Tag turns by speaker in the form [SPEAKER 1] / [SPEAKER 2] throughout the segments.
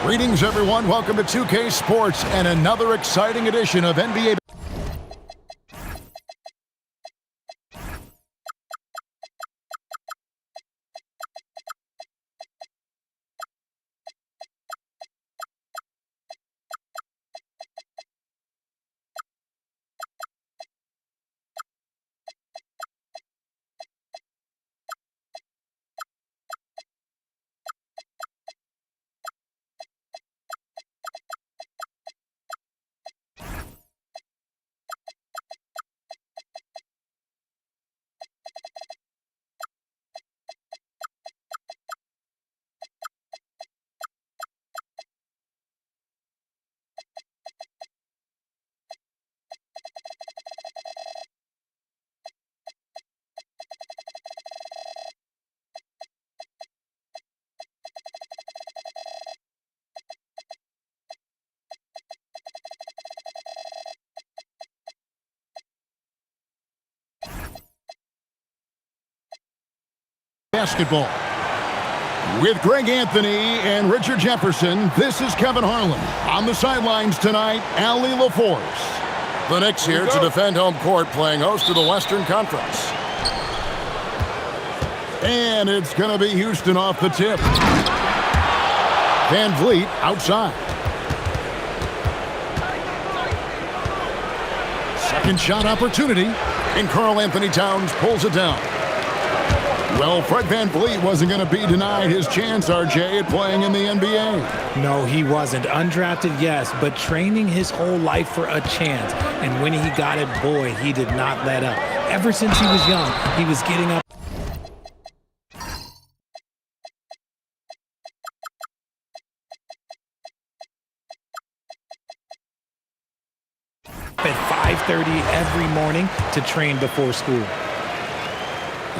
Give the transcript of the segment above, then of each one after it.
[SPEAKER 1] Greetings, everyone. Welcome to 2K Sports and another exciting edition of NBA. Basketball. With Greg Anthony and Richard Jefferson, this is Kevin Harlan. On the sidelines tonight, Allie LaForce. The Knicks here to defend home court, playing host to the Western Conference. And it's going to be Houston off the tip. Van Vliet outside. Second shot opportunity. And Karl Anthony Towns pulls it down. Well, Fred Van Vliet wasn't going to be denied his chance, RJ, at playing in the NBA.
[SPEAKER 2] No, he wasn't. Undrafted, yes, but training his whole life for a chance. And when he got it, boy, he did not let up. Ever since he was young, he was getting up. At 5:30 every morning to train before school.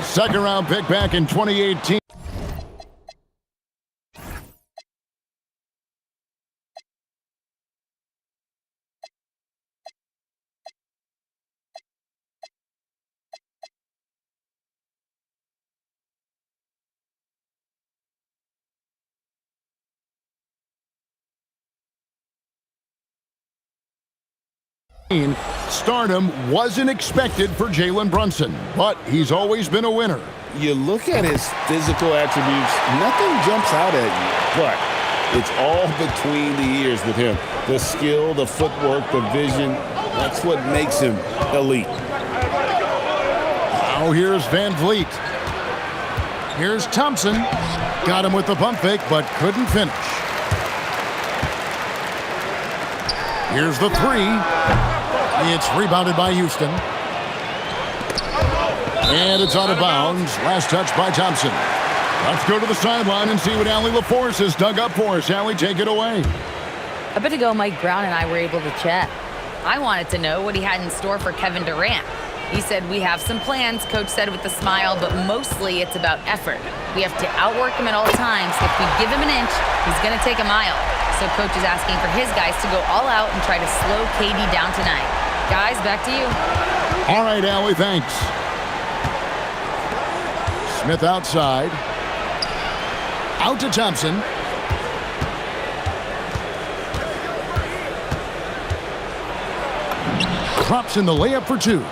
[SPEAKER 1] Second round pick back in 2018. Stardom wasn't expected for Jalen Brunson, but he's always been a winner.
[SPEAKER 3] You look at his physical attributes, nothing jumps out at you, but it's all between the ears with him. The skill, the footwork, the vision, that's what makes him elite.
[SPEAKER 1] Now here's Van Vliet. Here's Thompson. Got him with the pump fake, but couldn't finish. Here's the three. It's rebounded by Houston. And it's out of bounds. Last touch by Thompson. Let's go to the sideline and see what Allie LaForce has dug up for us. Allie, take it away.
[SPEAKER 4] A bit ago, Mike Brown and I were able to chat. I wanted to know what he had in store for Kevin Durant. He said, "We have some plans," Coach said with a smile, "but mostly it's about effort. We have to outwork him at all times. If we give him an inch, he's going to take a mile." So Coach is asking for his guys to go all out and try to slow KD down tonight. Guys, back to you.
[SPEAKER 1] All right, Allie, thanks. Smith outside. Out to Thompson. Drops in the layup for two.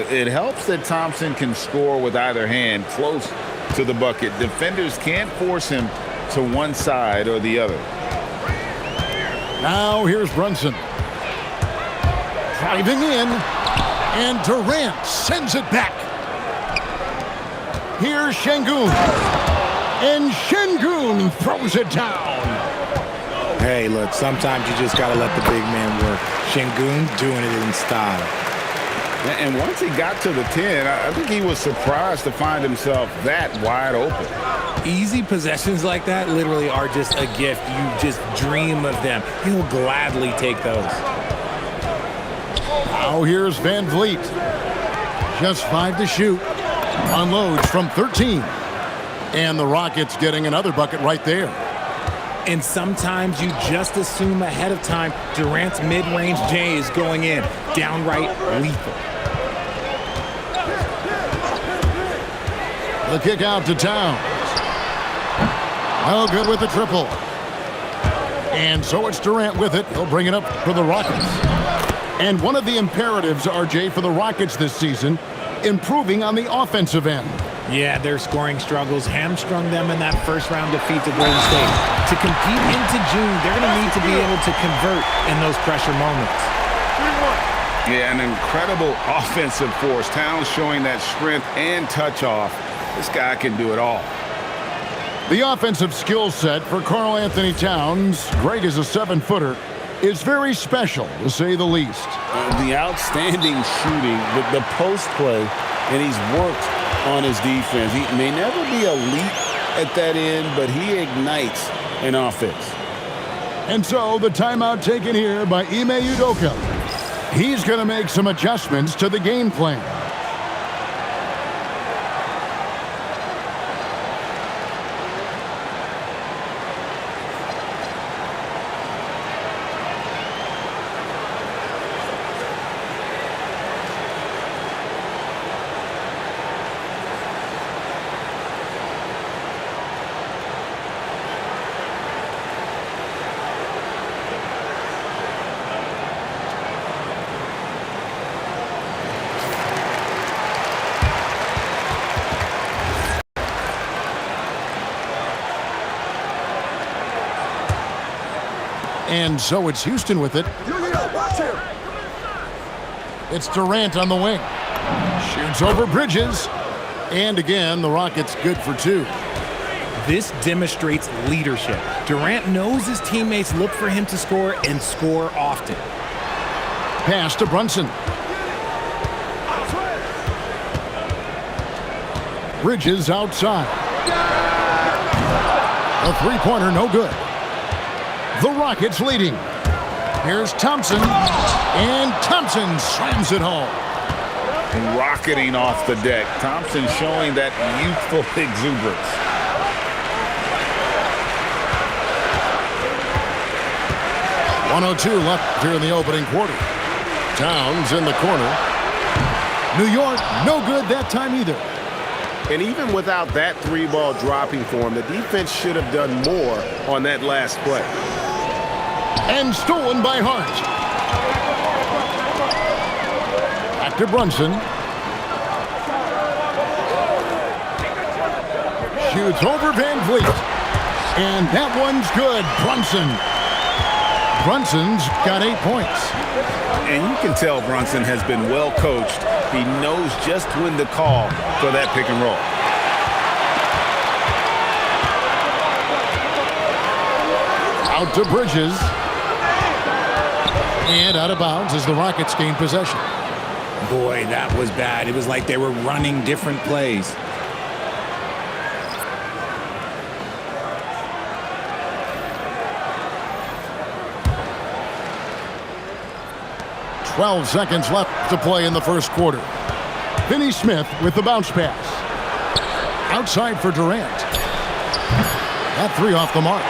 [SPEAKER 3] It helps that Thompson can score with either hand close to the bucket. Defenders can't force him to one side or the other.
[SPEAKER 1] Now here's Brunson. Driving in. And Durant sends it back. Here's Şengün. And Şengün throws it down.
[SPEAKER 2] Hey, look, sometimes you just got to let the big man work. Şengün doing it in style.
[SPEAKER 3] And once he got to the 10, I think he was surprised to find himself that wide open.
[SPEAKER 2] Easy possessions like that literally are just a gift. You just dream of them. He'll gladly take those.
[SPEAKER 1] Now here's Van Vliet. Just 5 to shoot. Unloads from 13. And the Rockets getting another bucket right there.
[SPEAKER 2] And sometimes you just assume ahead of time Durant's mid-range J is going in. Downright lethal.
[SPEAKER 1] The kick out to Towns. Well, good with the triple. And so it's Durant with it. He'll bring it up for the Rockets. And one of the imperatives, RJ, for the Rockets this season, improving on the offensive end.
[SPEAKER 2] Yeah, their scoring struggles hamstrung them in that first-round defeat to Golden State. To compete into June, they're going to need to be able to convert in those pressure moments.
[SPEAKER 3] Yeah, an incredible offensive force. Towns showing that strength and touch off. This guy can do it all.
[SPEAKER 1] The offensive skill set for Karl Anthony Towns, great as a 7-footer, is very special, to say the least.
[SPEAKER 3] The outstanding shooting, the post play, and he's worked on his defense. He may never be elite at that end, but he ignites an offense.
[SPEAKER 1] And so the timeout taken here by Ime Udoka. He's going to make some adjustments to the game plan. And so it's Houston with it. It's Durant on the wing. Shoots over Bridges. And again, the Rockets good for 2.
[SPEAKER 2] This demonstrates leadership. Durant knows his teammates look for him to score and score often.
[SPEAKER 1] Pass to Brunson. Bridges outside. A three-pointer, no good. The Rockets leading. Here's Thompson. And Thompson slams it home.
[SPEAKER 3] Rocketing off the deck. Thompson showing that youthful exuberance.
[SPEAKER 1] .102 left here in the opening quarter. Towns in the corner. New York, no good that time either.
[SPEAKER 3] And even without that 3-ball dropping for him, the defense should have done more on that last play.
[SPEAKER 1] And stolen by Hart. Back to Brunson. Shoots over Van Vliet. And that one's good. Brunson's got 8 points.
[SPEAKER 3] And you can tell Brunson has been well coached. He knows just when to call for that pick and roll.
[SPEAKER 1] Out to Bridges. And out of bounds as the Rockets gain possession.
[SPEAKER 2] Boy, that was bad. It was like they were running different plays.
[SPEAKER 1] "12 seconds left to play in the first quarter. Finney Smith with the bounce pass. Outside for Durant. That three off the mark.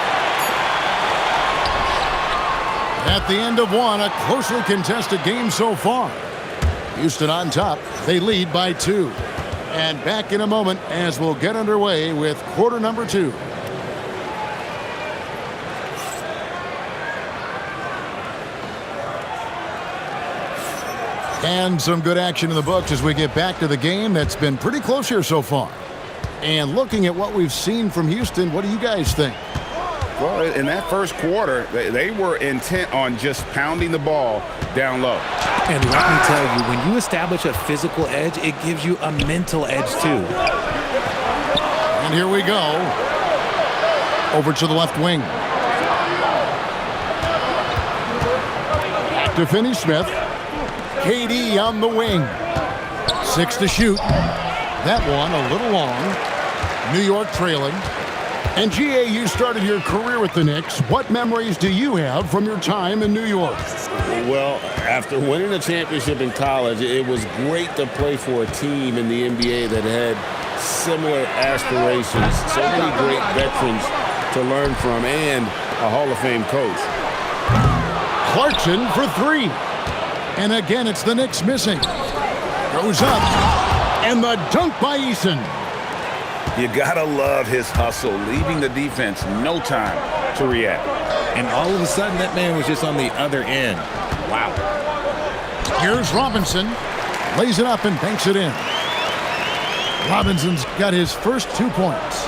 [SPEAKER 1] At the end of one, a closely contested game so far. Houston on top. They lead by 2. And back in a moment as we'll get underway with quarter number 2. And some good action in the books as we get back to the game that's been pretty close here so far. And looking at what we've seen from Houston, what do you guys think?
[SPEAKER 3] Well, in that first quarter, they were intent on just pounding the ball down low.
[SPEAKER 2] And let me tell you, when you establish a physical edge, it gives you a mental edge too.
[SPEAKER 1] And here we go. Over to the left wing. Back to Finney Smith. KD on the wing. 6 to shoot. That one a little long. New York trailing. And GA, you started your career with the Knicks. What memories do you have from your time in New York?
[SPEAKER 3] Well, after winning a championship in college, it was great to play for a team in the NBA that had similar aspirations. So many great veterans to learn from and a Hall of Fame coach.
[SPEAKER 1] Clarkson for 3. And again, it's the Knicks missing. Goes up. And the dunk by Eason.
[SPEAKER 3] You gotta love his hustle, leaving the defense no time to react.
[SPEAKER 5] And all of a sudden, that man was just on the other end. Wow.
[SPEAKER 1] Here's Robinson. Lays it up and banks it in. Robinson's got his first 2 points.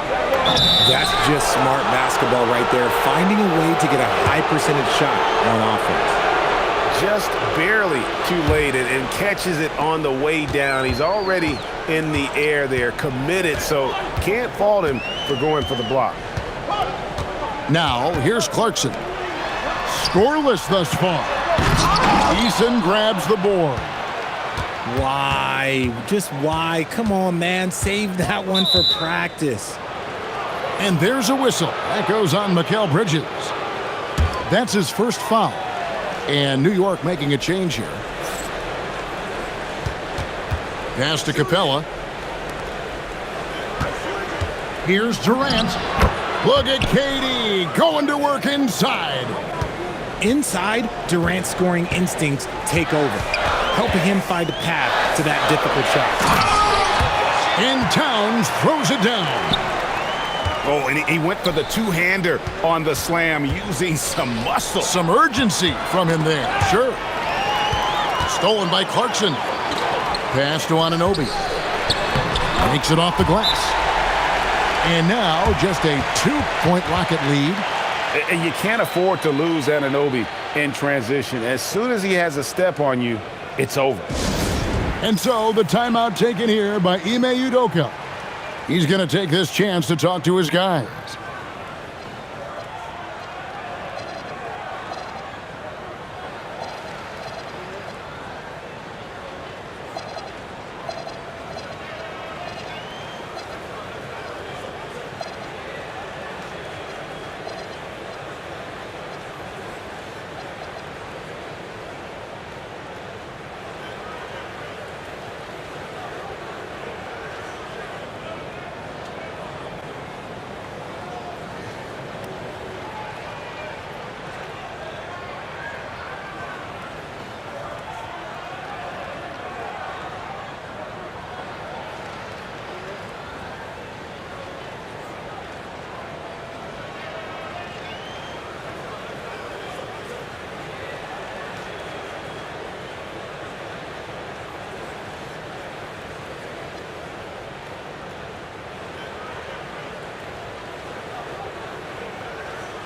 [SPEAKER 5] That's just smart basketball right there, finding a way to get a high percentage shot on offense.
[SPEAKER 6] Just barely too late and catches it on the way down. He's already in the air there, committed, so can't fault him for going for the block.
[SPEAKER 1] Now, here's Clarkson. Scoreless thus far. Eason grabs the board.
[SPEAKER 2] Why? Just why? Come on, man. Save that one for practice.
[SPEAKER 1] And there's a whistle. That goes on Mikal Bridges. That's his first foul. And New York making a change here. Pass to Capella. Here's Durant. Look at KD going to work inside.
[SPEAKER 2] Inside, Durant's scoring instincts take over, helping him find a path to that difficult shot.
[SPEAKER 1] And Towns throws it down.
[SPEAKER 6] Oh, and he went for the two-hander on the slam, using some muscle.
[SPEAKER 1] Some urgency from him there, sure. Stolen by Clarkson. Pass to Anunoby. Takes it off the glass. And now just a 2-point Rocket lead.
[SPEAKER 6] And you can't afford to lose Anunoby in transition. As soon as he has a step on you, it's over.
[SPEAKER 1] And so the timeout taken here by Ime Udoka. He's going to take this chance to talk to his guys.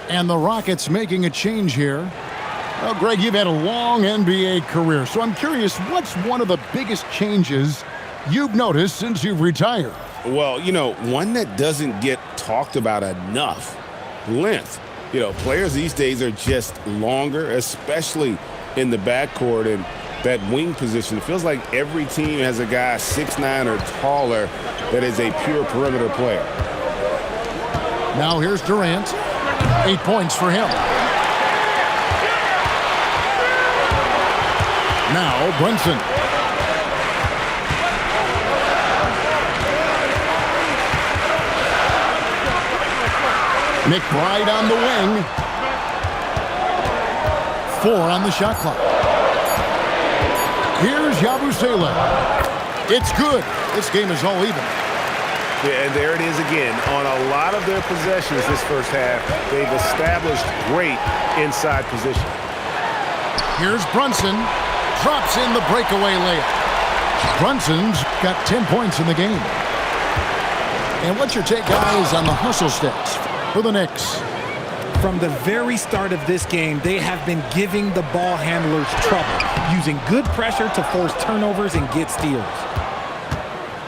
[SPEAKER 1] And the Rockets making a change here. Well, Greg, you've had a long NBA career, so I'm curious, what's one of the biggest changes you've noticed since you've retired?
[SPEAKER 3] Well, one that doesn't get talked about enough, length. Players these days are just longer, especially in the backcourt. And that wing position. It feels like every team has a guy 6'9" or taller that is a pure perimeter player.
[SPEAKER 1] Now here's Durant. 8 points for him. Now Brunson. McBride on the wing. 4 on the shot clock. Here's Yabusele. It's good. This game is all even.
[SPEAKER 6] Yeah, and there it is again. On a lot of their possessions this first half, they've established great inside position.
[SPEAKER 1] Here's Brunson. Drops in the breakaway layup. Brunson's got 10 points in the game. And what's your take, guys, on the hustle stats for the Knicks?
[SPEAKER 2] From the very start of this game, they have been giving the ball handlers trouble, using good pressure to force turnovers and get steals.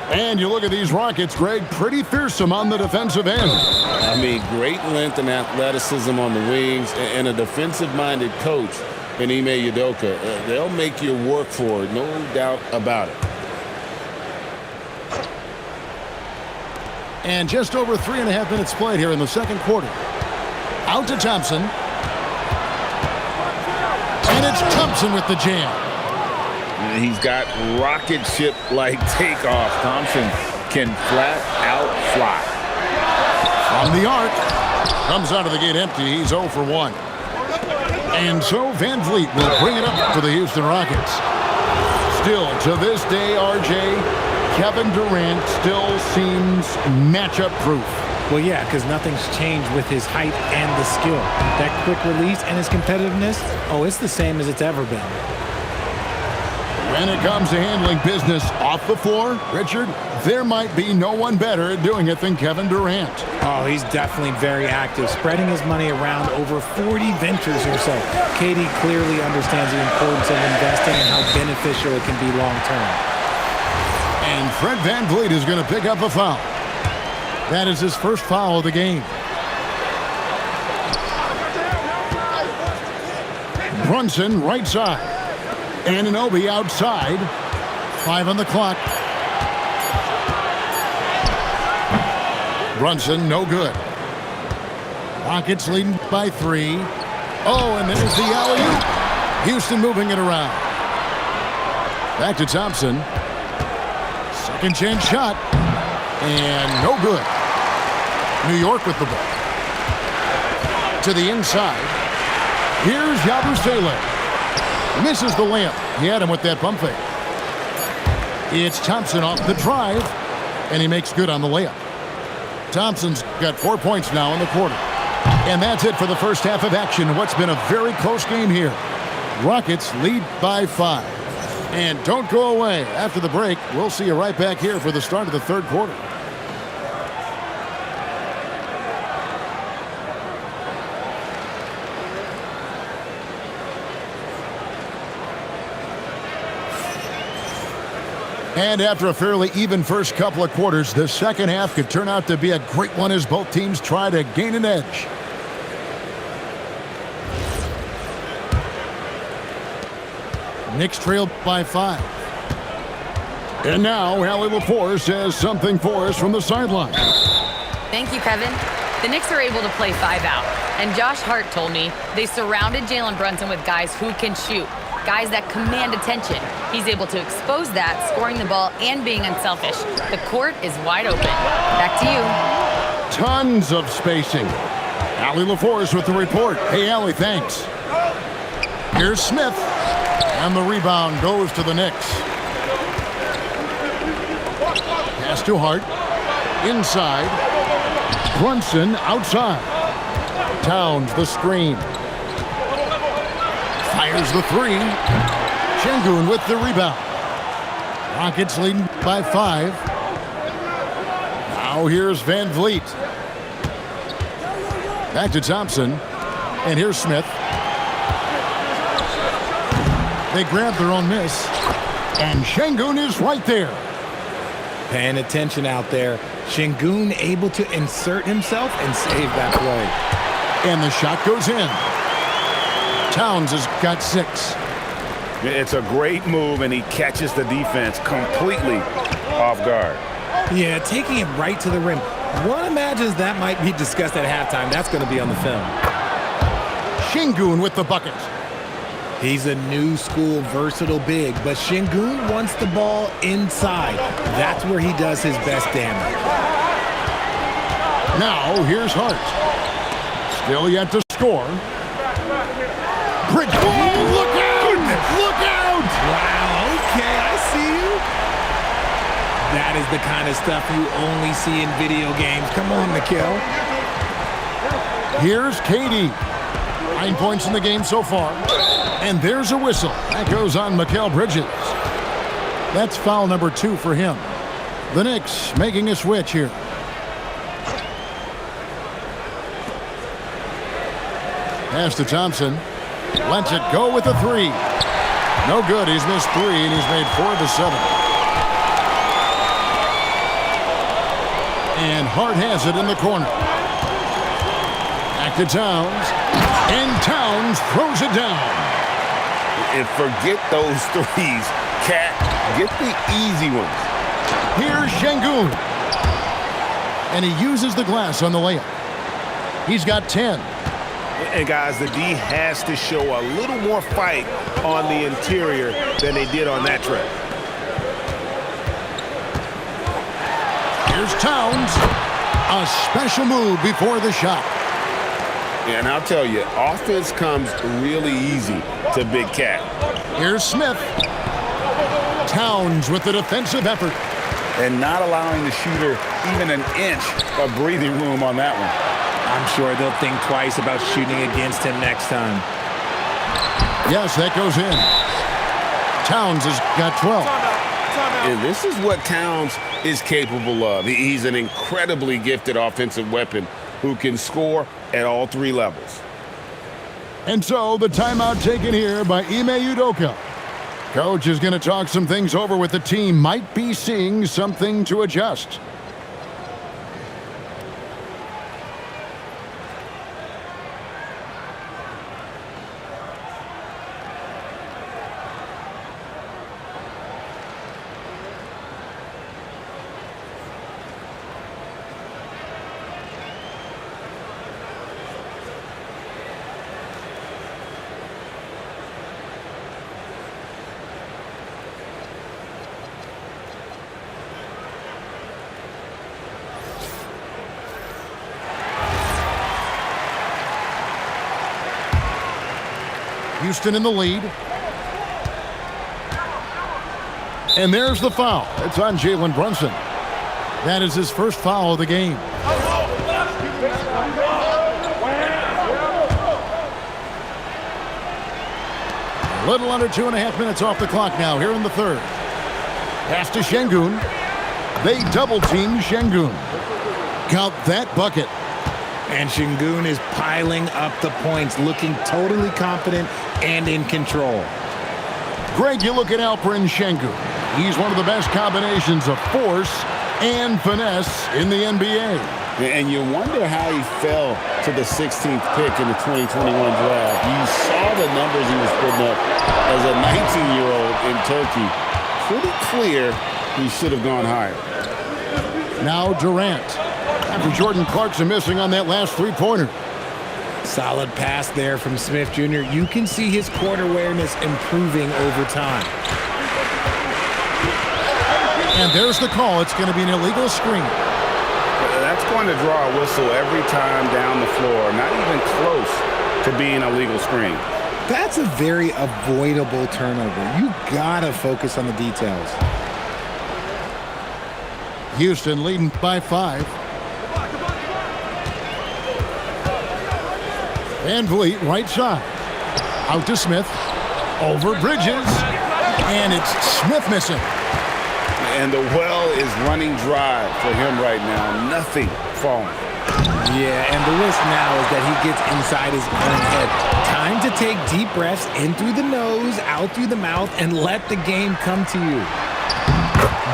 [SPEAKER 1] And you look at these Rockets, Greg, pretty fearsome on the defensive end.
[SPEAKER 3] I mean, great length and athleticism on the wings, and a defensive-minded coach in Ime Udoka. They'll make you work for it, no doubt about it.
[SPEAKER 1] And just over 3.5 minutes played here in the second quarter. Out to Thompson. And it's Thompson with the jam.
[SPEAKER 3] And he's got rocket ship-like takeoff. Thompson can flat out fly.
[SPEAKER 1] From the arc. Comes out of the gate empty. He's 0 for 1. And so Van Vliet will bring it up for the Houston Rockets. Still, to this day, RJ, Kevin Durant still seems matchup-proof.
[SPEAKER 2] Well, yeah, because nothing's changed with his height and the skill. That quick release and his competitiveness, oh, it's the same as it's ever been.
[SPEAKER 1] When it comes to handling business off the floor, Richard, there might be no one better at doing it than Kevin Durant.
[SPEAKER 2] Oh, he's definitely very active, spreading his money around over 40 ventures or so. KD clearly understands the importance of investing and how beneficial it can be long-term.
[SPEAKER 1] And Fred VanVleet is going to pick up a foul. That is his first foul of the game. Brunson right side. Anunoby outside. 5 on the clock. Brunson no good. Rockets leading by 3. Oh, and there's the alley-oop. Houston moving it around. Back to Thompson. Second chance shot. And no good. New York with the ball. To the inside. Here's Yabusele. Misses the layup. He had him with that pump fake. It's Thompson off the drive. And he makes good on the layup. Thompson's got 4 points now in the quarter. And that's it for the first half of action. What's been a very close game here. Rockets lead by 5. And don't go away. After the break, we'll see you right back here for the start of the third quarter. And after a fairly even first couple of quarters, the second half could turn out to be a great one as both teams try to gain an edge. Knicks trailed by 5. And now, Allie LaForce has something for us from the sideline.
[SPEAKER 4] Thank you, Kevin. The Knicks are able to play 5 out. And Josh Hart told me they surrounded Jalen Brunson with guys who can shoot. Guys that command attention. He's able to expose that, scoring the ball and being unselfish. The court is wide open. Back to you.
[SPEAKER 1] Tons of spacing. Allie LaForce with the report. Hey, Allie, thanks. Here's Smith. And the rebound goes to the Knicks. Pass to Hart. Inside. Brunson outside. Towns the screen. Fires the 3. Şengün with the rebound. Rockets leading by 5. Now here's Van Vliet. Back to Thompson. And here's Smith. They grab their own miss. And Şengün is right there.
[SPEAKER 2] Paying attention out there. Şengün able to insert himself and save that play.
[SPEAKER 1] And the shot goes in. Towns has got 6.
[SPEAKER 6] It's a great move, and he catches the defense completely off guard.
[SPEAKER 2] Yeah, taking it right to the rim. One imagines that might be discussed at halftime. That's going to be on the film.
[SPEAKER 1] Şengün with the bucket.
[SPEAKER 2] He's a new school versatile big, but Şengün wants the ball inside. That's where he does his best damage.
[SPEAKER 1] Now, here's Hart. Still yet to score. Bridges. Oh, look out! Look out!
[SPEAKER 2] Wow, okay, I see you. That is the kind of stuff you only see in video games. Come on, Mikal.
[SPEAKER 1] Here's KD. 9 points in the game so far. And there's a whistle. That goes on Mikal Bridges. That's foul number 2 for him. The Knicks making a switch here. Pass to Thompson. Lets it go with a 3. No good. He's missed 3, and he's made 4 of the 7. And Hart has it in the corner. Back to Towns. And Towns throws it down.
[SPEAKER 3] And forget those threes. Cat, get the easy ones.
[SPEAKER 1] Here's Şengün. And he uses the glass on the layup. He's got 10.
[SPEAKER 6] And, guys, the D has to show a little more fight on the interior than they did on that trip.
[SPEAKER 1] Here's Towns. A special move before the shot.
[SPEAKER 3] And I'll tell you, offense comes really easy to Big Cat.
[SPEAKER 1] Here's Smith. Towns with the defensive effort.
[SPEAKER 3] And not allowing the shooter even an inch of breathing room on that one.
[SPEAKER 2] I'm sure they'll think twice about shooting against him next time.
[SPEAKER 1] Yes, that goes in. Towns has got 12.
[SPEAKER 3] And this is what Towns is capable of. He's an incredibly gifted offensive weapon who can score at all 3 levels.
[SPEAKER 1] And so the timeout taken here by Ime Udoka. Coach is going to talk some things over with the team. Might be seeing something to adjust. Houston in the lead. And there's the foul. It's on Jalen Brunson. That is his first foul of the game. A little under 2.5 minutes off the clock now here in the third. Pass to Şengün. They double-team Şengün. Count that bucket.
[SPEAKER 2] And Şengün is piling up the points, looking totally confident and in control.
[SPEAKER 1] Greg, you look at Alperen Şengün. He's one of the best combinations of force and finesse in the NBA.
[SPEAKER 3] And you wonder how he fell to the 16th pick in the 2021 draft. You saw the numbers he was putting up as a 19-year-old in Turkey. Pretty clear he should have gone higher.
[SPEAKER 1] Now Durant. After Jordan Clarkson missing on that last three-pointer.
[SPEAKER 2] Solid pass there from Smith Jr. You can see his court awareness improving over time.
[SPEAKER 1] And there's the call. It's going to be an illegal screen.
[SPEAKER 6] That's going to draw a whistle every time down the floor. Not even close to being a legal screen.
[SPEAKER 2] That's a very avoidable turnover. You gotta focus on the details.
[SPEAKER 1] Houston leading by 5. Van Vliet, right side. Out to Smith. Over Bridges. And it's Smith missing.
[SPEAKER 3] And the well is running dry for him right now. Nothing falling.
[SPEAKER 2] Yeah, and the risk now is that he gets inside his own head. Time to take deep breaths in through the nose, out through the mouth, and let the game come to you.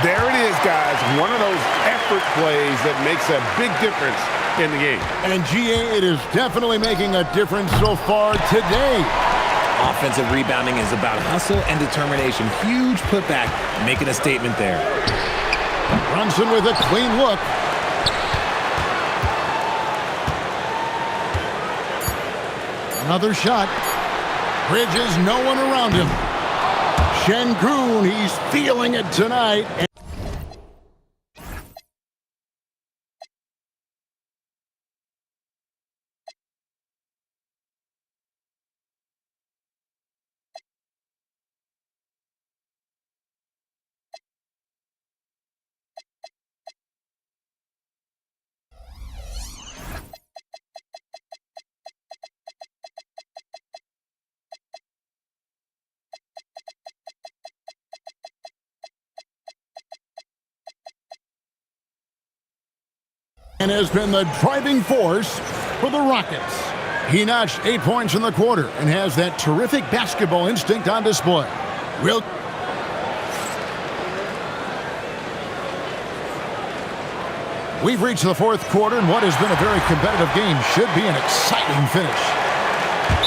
[SPEAKER 6] There it is, guys. One of those effort plays that makes a big difference in the game.
[SPEAKER 1] And GA, it is definitely making a difference so far today.
[SPEAKER 5] Offensive rebounding is about hustle and determination. Huge putback, making a statement there.
[SPEAKER 1] Brunson with a clean look. Another shot. Bridges, no one around him. Şengün, he's feeling it tonight. And has been the driving force for the Rockets. He notched 8 points in the quarter and has that terrific basketball instinct on display. We've reached the fourth quarter, and what has been a very competitive game should be an exciting finish.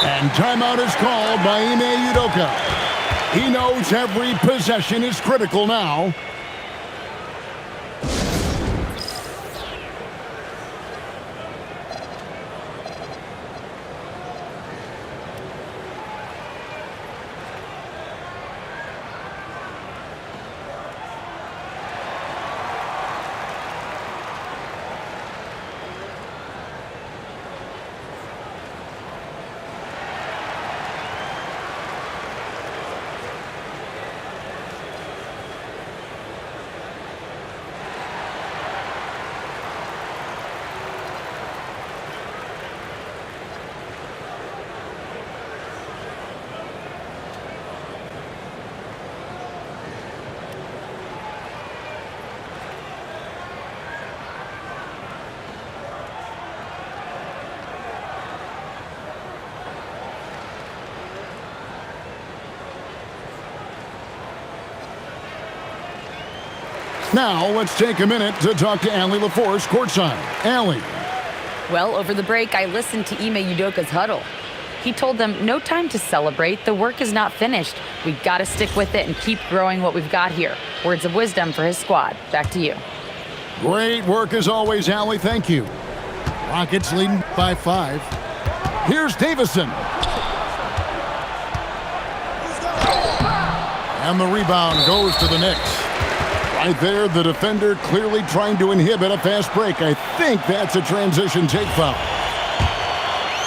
[SPEAKER 1] And timeout is called by Ime Udoka. He knows every possession is critical now. Now, let's take a minute to talk to Allie LaForce courtside. Allie.
[SPEAKER 4] Well, over the break, I listened to Ime Udoka's huddle. He told them, no time to celebrate. The work is not finished. We've got to stick with it and keep growing what we've got here. Words of wisdom for his squad. Back to you.
[SPEAKER 1] Great work as always, Allie. Thank you. Rockets leading by 5. Here's Davison. And the rebound goes to the Knicks. Right there, the defender clearly trying to inhibit a fast break. I think that's a transition take foul.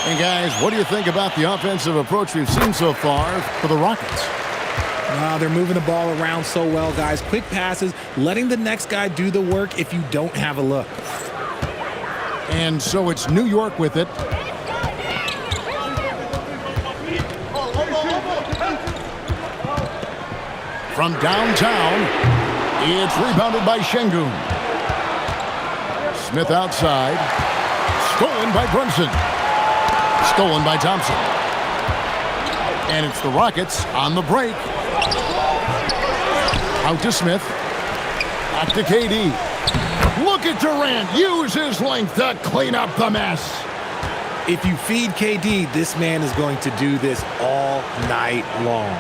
[SPEAKER 1] Hey, guys, what do you think about the offensive approach we've seen so far for the Rockets?
[SPEAKER 2] They're moving the ball around so well, guys. Quick passes, letting the next guy do the work if you don't have a look.
[SPEAKER 1] And so it's New York with it. From downtown. It's rebounded by Şengün. Smith outside. Stolen by Brunson. Stolen by Thompson. And it's the Rockets on the break. Out to Smith. Back to KD. Look at Durant. Use his length to clean up the mess.
[SPEAKER 2] If you feed KD, this man is going to do this all night long.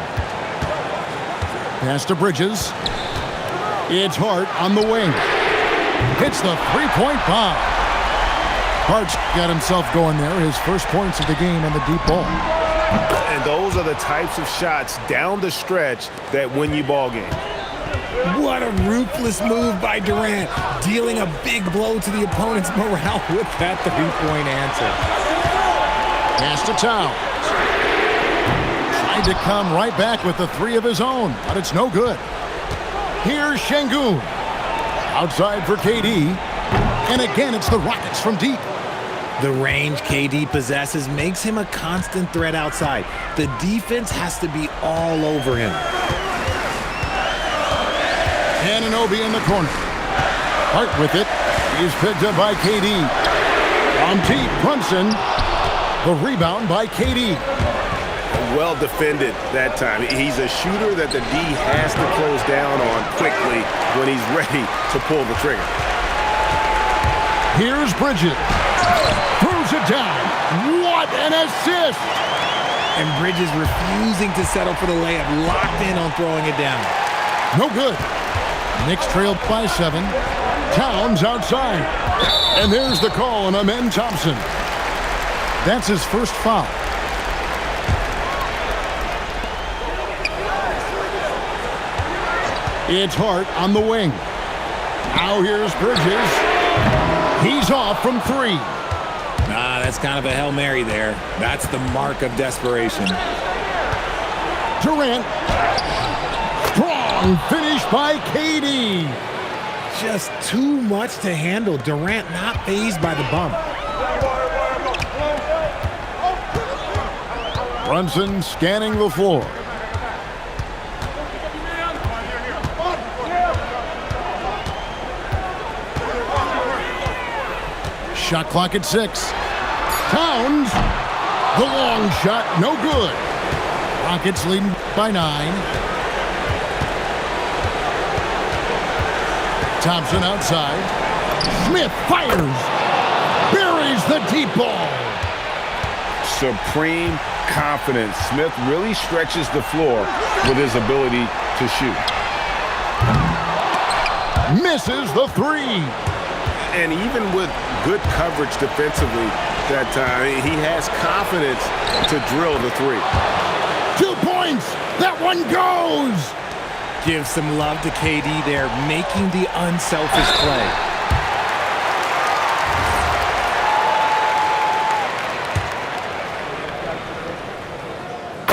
[SPEAKER 1] Pass to Bridges. It's Hart on the wing. Hits the three-point bomb. Hart's got himself going there. His first points of the game on the deep ball.
[SPEAKER 6] And those are the types of shots down the stretch that win you ball games.
[SPEAKER 2] What a ruthless move by Durant, dealing a big blow to the opponent's morale with that three-point answer.
[SPEAKER 1] Pass to Towns. Tried to come right back with the three of his own, but it's no good. Here's Şengün. Outside for KD. And again, it's the Rockets from deep.
[SPEAKER 2] The range KD possesses makes him a constant threat outside. The defense has to be all over him.
[SPEAKER 1] Anunoby in the corner. Hart with it. He's picked up by KD. On deep, Brunson. The rebound by KD.
[SPEAKER 6] Well defended that time. He's a shooter that the D has to close down on quickly when he's ready to pull the trigger.
[SPEAKER 1] Here's Bridges. Throws it down. What an assist!
[SPEAKER 2] And Bridges refusing to settle for the layup, locked in on throwing it down.
[SPEAKER 1] No good. Knicks trailed by 7. Towns outside. And there's the call on Amen Thompson. That's his first foul. It's Hart on the wing. Now here's Bridges. He's off from 3.
[SPEAKER 2] That's kind of a Hail Mary there. That's the mark of desperation.
[SPEAKER 1] Durant. Strong finish by KD.
[SPEAKER 2] Just too much to handle. Durant not fazed by the bump.
[SPEAKER 1] Brunson scanning the floor. Shot clock at 6. Towns. The long shot, no good. Rockets leading by 9. Thompson outside. Smith fires. Buries the deep ball.
[SPEAKER 3] Supreme confidence. Smith really stretches the floor with his ability to shoot.
[SPEAKER 1] Misses the 3.
[SPEAKER 6] And even with good coverage defensively that time, he has confidence to drill the 3.
[SPEAKER 1] 2 points. That one goes.
[SPEAKER 2] Give some love to KD there, making the unselfish play.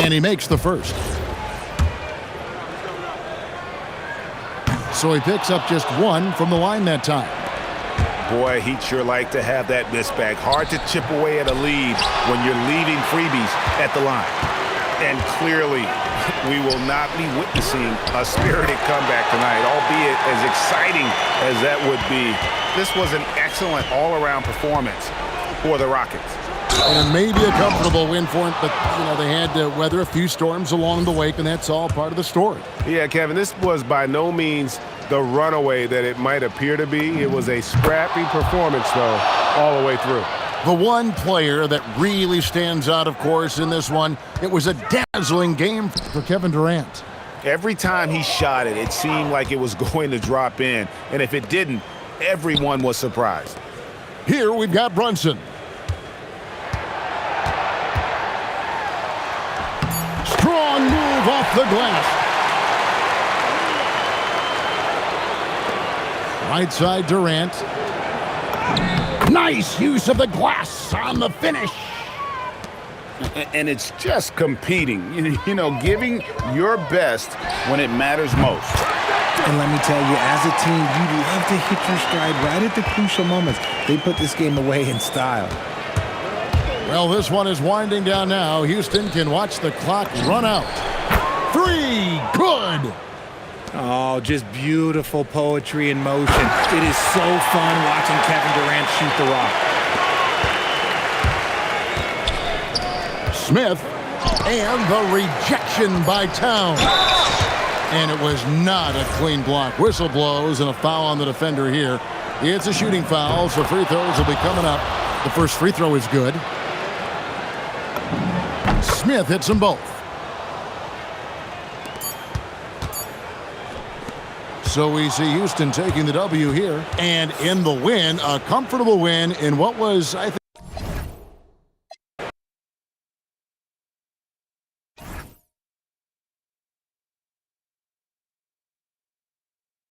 [SPEAKER 1] And he makes the first. So he picks up just 1 from the line that time.
[SPEAKER 6] Boy, he'd sure like to have that miss back. Hard to chip away at a lead when you're leaving freebies at the line. And clearly, we will not be witnessing a spirited comeback tonight, albeit as exciting as that would be. This was an excellent all-around performance for the Rockets.
[SPEAKER 1] And maybe a comfortable win for him, but, they had to weather a few storms along the way, and that's all part of the story.
[SPEAKER 6] Yeah, Kevin, this was by no means the runaway that it might appear to be. It was a scrappy performance, though, all the way through.
[SPEAKER 1] The one player that really stands out, of course, in this one, it was a dazzling game for Kevin Durant.
[SPEAKER 6] Every time he shot it, it seemed like it was going to drop in. And if it didn't, everyone was surprised.
[SPEAKER 1] Here we've got Brunson. Strong move off the glass. Right side, Durant. Nice use of the glass on the finish.
[SPEAKER 3] And it's just competing, giving your best when it matters most.
[SPEAKER 2] And let me tell you, as a team, you love to hit your stride right at the crucial moments. They put this game away in style.
[SPEAKER 1] Well, this one is winding down now. Houston can watch the clock run out. 3, good.
[SPEAKER 2] Oh, just beautiful poetry in motion. It is so fun watching Kevin Durant shoot the rock.
[SPEAKER 1] Smith, and the rejection by Towns. And it was not a clean block. Whistle blows and a foul on the defender here. It's a shooting foul, so free throws will be coming up. The first free throw is good. Smith hits them both. So we see Houston taking the W here. And in the win, a comfortable win in what was, I think,